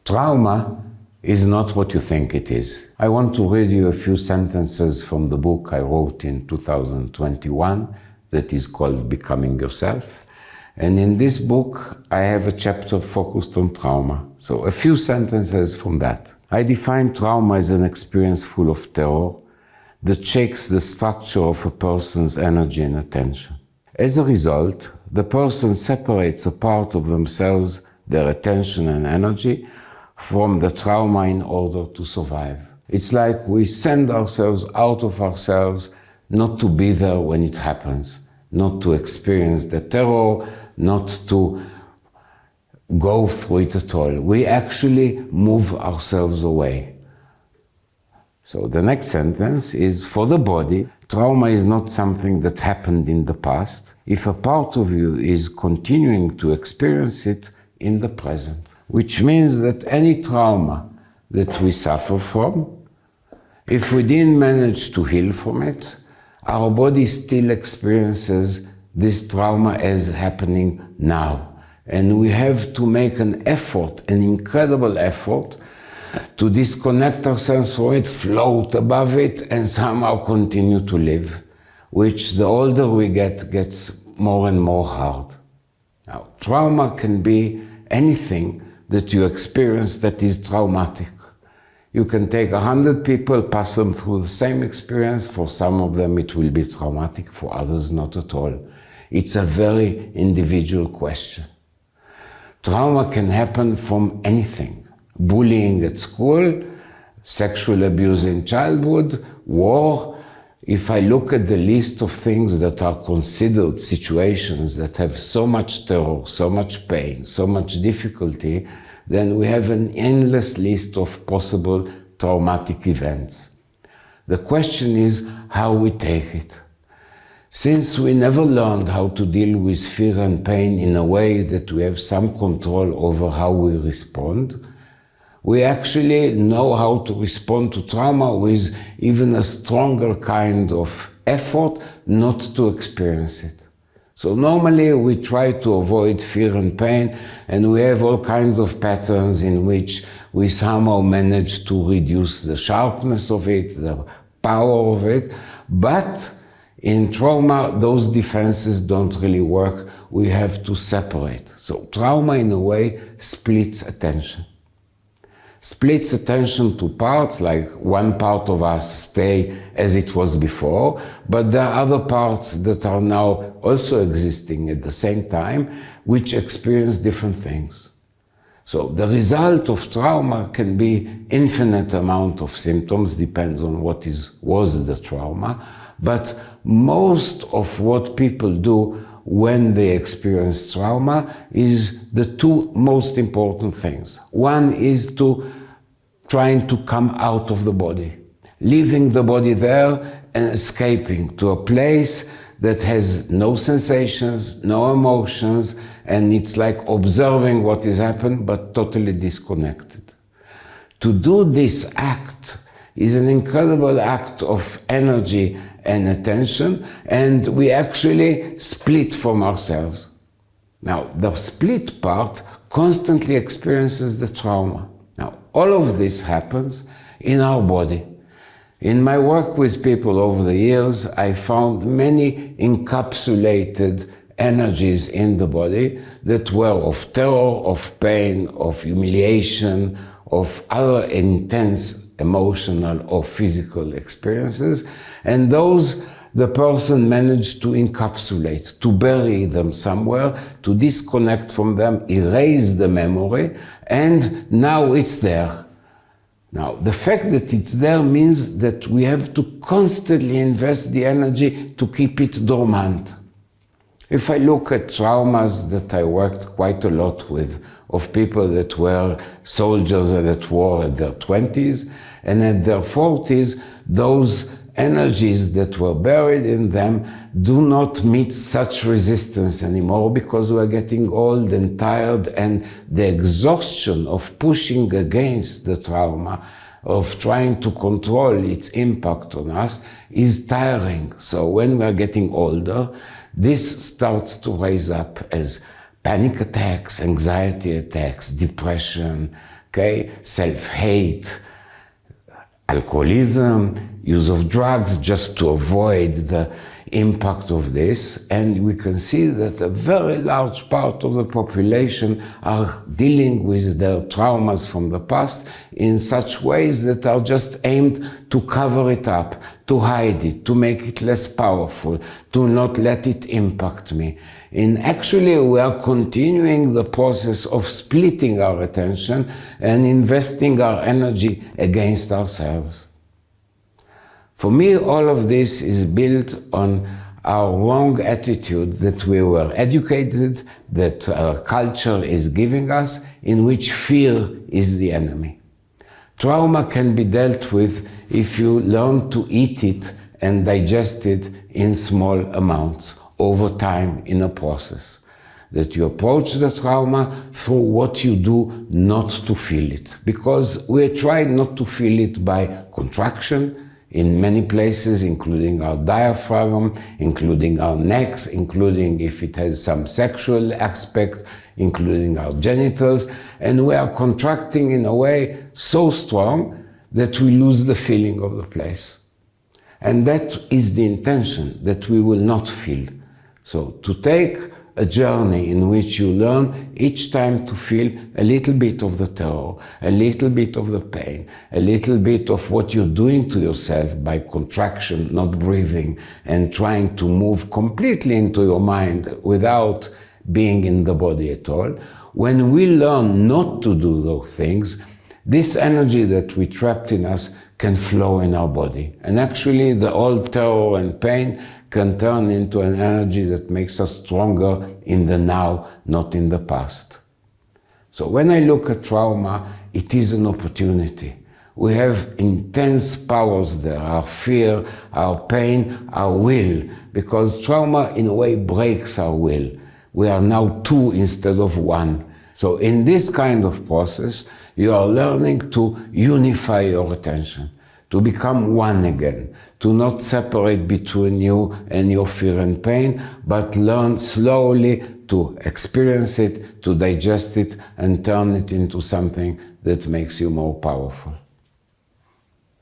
Trauma is not what you think it is. I want to read you a few sentences from the book I wrote in 2021 that is called Becoming Yourself. And in this book, I have a chapter focused on trauma. So a few sentences from that. I define trauma as an experience full of terror that shakes the structure of a person's energy and attention. As a result, the person separates a part of themselves, their attention and energy, from the trauma in order to survive. It's like we send ourselves out of ourselves not to be there when it happens, not to experience the terror, not to go through it at all. We actually move ourselves away. So the next sentence is, for the body, trauma is not something that happened in the past if a part of you is continuing to experience it in the present. Which means that any trauma that we suffer from, if we didn't manage to heal from it, our body still experiences this trauma as happening now. And we have to make an effort, an incredible effort, to disconnect ourselves from it, float above it, and somehow continue to live, which the older we get, gets more and more hard. Now, trauma can be anything that you experience that is traumatic. You can take 100 people, pass them through the same experience. For some of them it will be traumatic, for others not at all. It's a very individual question. Trauma can happen from anything. Bullying at school, sexual abuse in childhood, war. If I look at the list of things that are considered situations that have so much terror, so much pain, so much difficulty, then we have an endless list of possible traumatic events. The question is how we take it. Since we never learned how to deal with fear and pain in a way that we have some control over how we respond, we actually know how to respond to trauma with even a stronger kind of effort not to experience it. So normally we try to avoid fear and pain, and we have all kinds of patterns in which we somehow manage to reduce the sharpness of it, the power of it. But in trauma, those defenses don't really work. We have to separate. So trauma, in a way, splits attention. Splits attention to parts, like one part of us stay as it was before, but there are other parts that are now also existing at the same time, which experience different things. So the result of trauma can be infinite amount of symptoms, depends on what was the trauma, but most of what people do when they experience trauma is the two most important things. One is trying to come out of the body, leaving the body there and escaping to a place that has no sensations, no emotions, and it's like observing what has happened but totally disconnected. To do this act is an incredible act of energy and attention, and we actually split from ourselves. Now, the split part constantly experiences the trauma. Now, all of this happens in our body. In my work with people over the years, I found many encapsulated energies in the body that were of terror, of pain, of humiliation, of other intense emotional or physical experiences, and those the person managed to encapsulate, to bury them somewhere, to disconnect from them, erase the memory, and now it's there. Now, the fact that it's there means that we have to constantly invest the energy to keep it dormant. If I look at traumas that I worked quite a lot with, of people that were soldiers and at war at their 20s, and at their 40s, those energies that were buried in them do not meet such resistance anymore because we are getting old and tired, and the exhaustion of pushing against the trauma, of trying to control its impact on us, is tiring. So when we are getting older, this starts to raise up as panic attacks, anxiety attacks, depression, okay? Self-hate, alcoholism, use of drugs just to avoid the impact of this. And we can see that a very large part of the population are dealing with their traumas from the past in such ways that are just aimed to cover it up, to hide it, to make it less powerful, to not let it impact me. And actually, we are continuing the process of splitting our attention and investing our energy against ourselves. For me, all of this is built on our wrong attitude that we were educated, that our culture is giving us, in which fear is the enemy. Trauma can be dealt with if you learn to eat it and digest it in small amounts over time in a process. That you approach the trauma through what you do not to feel it. Because we try not to feel it by contraction in many places, including our diaphragm, including our necks, including if it has some sexual aspect, including our genitals. And we are contracting in a way so strong that we lose the feeling of the place. And that is the intention, that we will not feel. So to take a journey in which you learn each time to feel a little bit of the terror, a little bit of the pain, a little bit of what you're doing to yourself by contraction, not breathing, and trying to move completely into your mind without being in the body at all. When we learn not to do those things, this energy that we trapped in us can flow in our body. And actually the old terror and pain can turn into an energy that makes us stronger in the now, not in the past. So when I look at trauma, it is an opportunity. We have intense powers there, our fear, our pain, our will, because trauma in a way breaks our will. We are now two instead of one. So in this kind of process, you are learning to unify your attention, to become one again, to not separate between you and your fear and pain, but learn slowly to experience it, to digest it, and turn it into something that makes you more powerful.